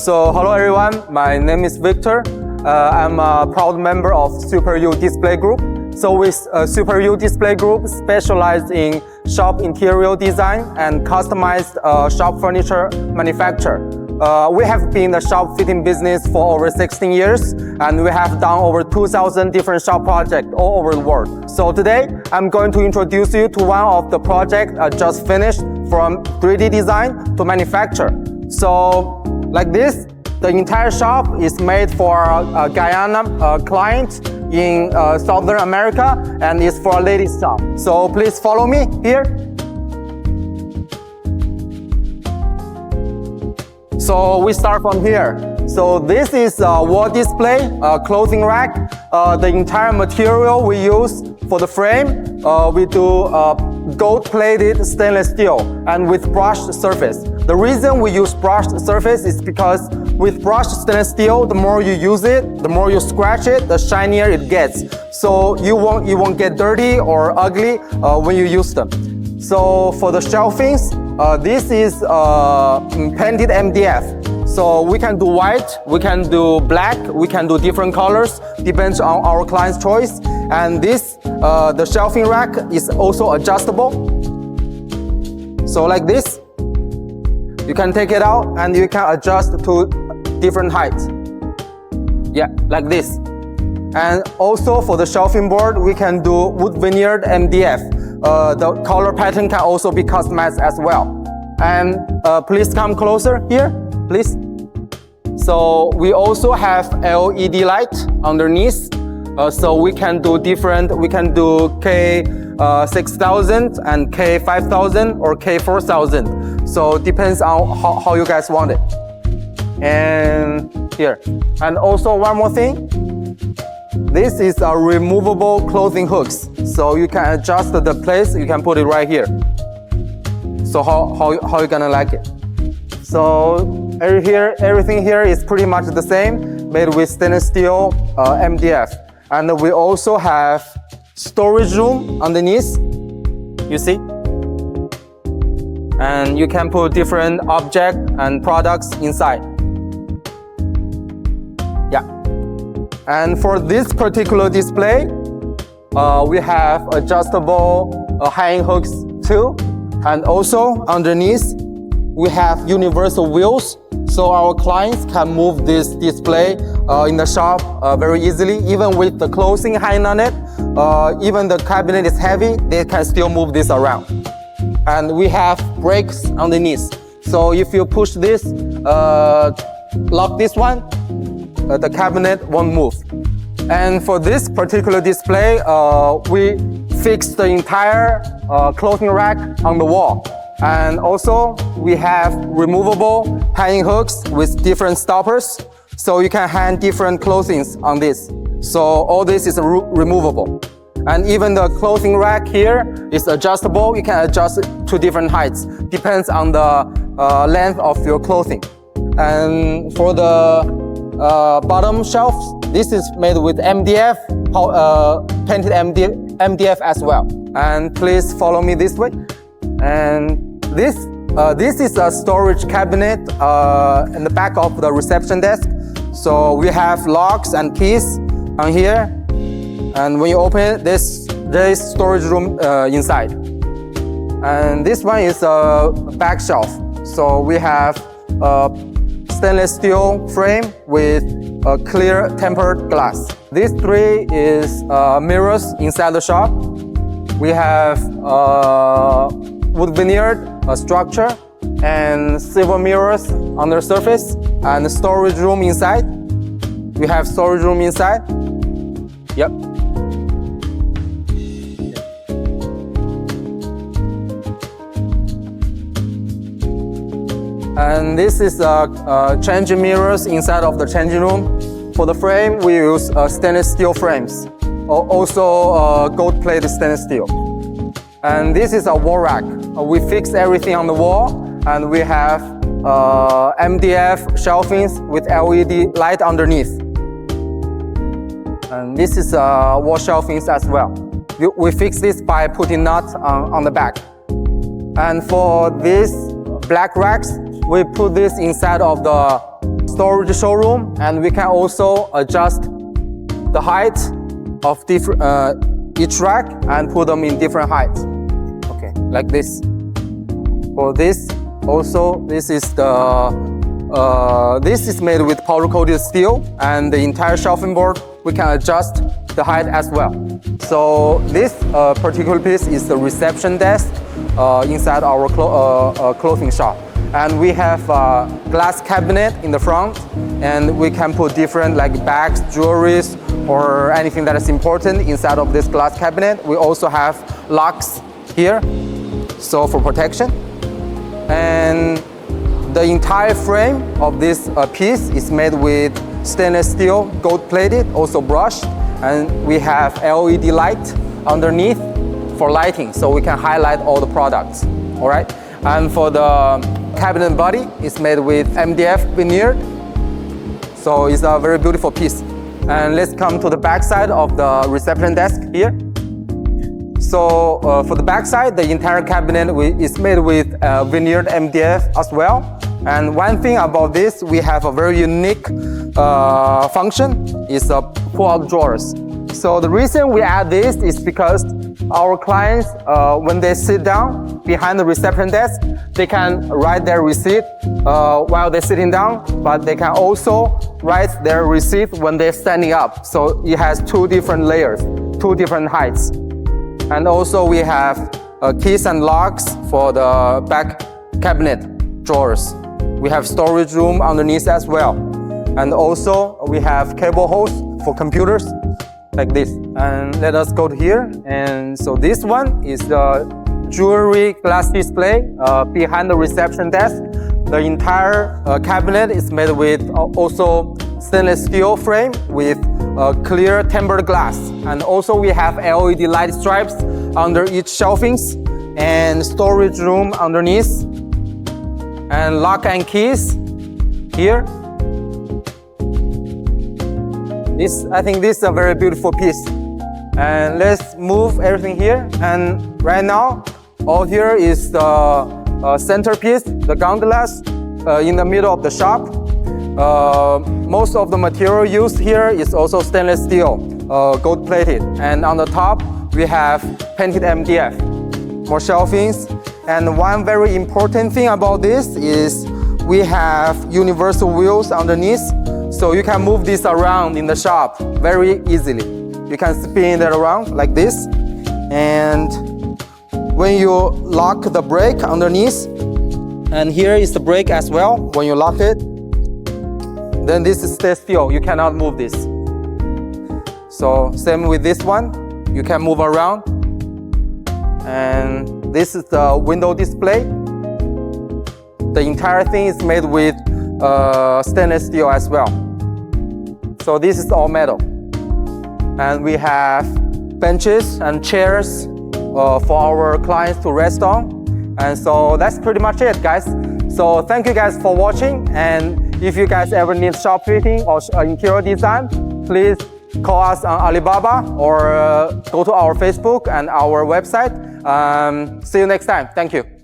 So hello everyone, my name is Victor. I'm a proud member of Super U Display Group. So with Super U Display Group specialized in shop interior design and customized shop furniture manufacture. We have been in the shop fitting business for over 16 years, and we have done over 2,000 different shop projects all over the world. So today, I'm going to introduce you to one of the projects I just finished from 3D design to manufacture. So like this, the entire shop is made for a Guyana client in Southern America, and it's for a ladies shop. So please follow me here. So we start from here. So this is a wall display, a clothing rack. The entire material we use for the frame, we do gold-plated stainless steel and with brushed surface. The reason we use brushed surface is because with brushed stainless steel, the more you use it, the more you scratch it, the shinier it gets. So you won't get dirty or ugly when you use them. So for the shelvings, this is painted MDF. So we can do white, we can do black, we can do different colors, depends on our client's choice. And this, the shelving rack is also adjustable. So like this, you can take it out and you can adjust to different heights. Yeah, like this. And also for the shelving board, we can do wood veneered MDF. The color pattern can also be customized as well. And please come closer here, please. So we also have LED light underneath. So we can do different, we can do K6000 and K5000 or K4000. So it depends on how you guys want it. And here. And also one more thing. This is a removable clothing hooks. So you can adjust the place, you can put it right here. So how you gonna like it? So everything here is pretty much the same, made with stainless steel MDF. And we also have storage room underneath, you see? And you can put different objects and products inside. Yeah. And for this particular display, we have adjustable hanging hooks too. And also underneath, we have universal wheels. So our clients can move this display in the shop very easily. Even with the clothing hanging on it, even the cabinet is heavy, they can still move this around. And we have brakes underneath. So if you push this, lock this one, the cabinet won't move. And for this particular display, we fixed the entire clothing rack on the wall. And also, we have removable hanging hooks with different stoppers. So you can hang different clothing on this. So all this is removable. And even the clothing rack here is adjustable. You can adjust it to different heights. Depends on the length of your clothing. And for the bottom shelves, this is made with MDF, painted MDF as well. And please follow me this way. And this is a storage cabinet in the back of the reception desk. So we have locks and keys on here. And when you open it, there is storage room inside. And this one is a back shelf. So we have a stainless steel frame with a clear tempered glass. These three is mirrors inside the shop. We have wood veneered structure and silver mirrors on the surface and the storage room inside. We have storage room inside. Yep. And this is changing mirrors inside of the changing room. For the frame, we use stainless steel frames, also gold-plated stainless steel. And this is a wall rack. We fix everything on the wall, and we have MDF shelvings with LED light underneath. And this is wall shelvings as well. We fix this by putting nuts on the back. And for these black racks, we put this inside of the storage showroom, and we can also adjust the height of each rack and put them in different heights. Okay, like this. For this, also, this is made with powder-coated steel, and the entire shelving board, we can adjust the height as well. So this particular piece is the reception desk inside our clothing shop. And we have a glass cabinet in the front, and we can put different like bags, jewelries, or anything that is important inside of this glass cabinet. We also have locks here, so for protection. And the entire frame of this piece is made with stainless steel, gold plated, also brushed. And we have LED light underneath for lighting, so we can highlight all the products, all right? And for the cabinet body, it's made with MDF veneer. So it's a very beautiful piece. And let's come to the back side of the reception desk here. So for the back side, the entire cabinet is made with veneered MDF as well. And one thing about this, we have a very unique function, is pull-out drawers. So the reason we add this is because our clients, when they sit down behind the reception desk, they can write their receipt while they're sitting down, but they can also write their receipt when they're standing up. So it has two different layers, two different heights. And also we have keys and locks for the back cabinet drawers. We have storage room underneath as well. And also we have cable holes for computers like this. And let us go to here. And so this one is the jewelry glass display behind the reception desk. The entire cabinet is made with also stainless steel frame with clear tempered glass. And also we have LED light stripes under each shelvings and storage room underneath. And lock and keys here. I think this is a very beautiful piece. And let's move everything here. And right now, all here is the centerpiece, the gondolas in the middle of the shop. Most of the material used here is also stainless steel, gold plated. And on the top, we have painted MDF, more shelvings. And one very important thing about this is we have universal wheels underneath, so you can move this around in the shop very easily. You can spin it around like this, and when you lock the brake underneath, and here is the brake as well, when you lock it, then this stays still, you cannot move this. So same with this one, you can move around. And this is the window display. The entire thing is made with stainless steel as well. So this is all metal. And we have benches and chairs for our clients to rest on. And so that's pretty much it, guys. So thank you guys for watching. And if you guys ever need shop fitting or interior design, please call us on Alibaba or go to our Facebook and our website. See you next time. Thank you.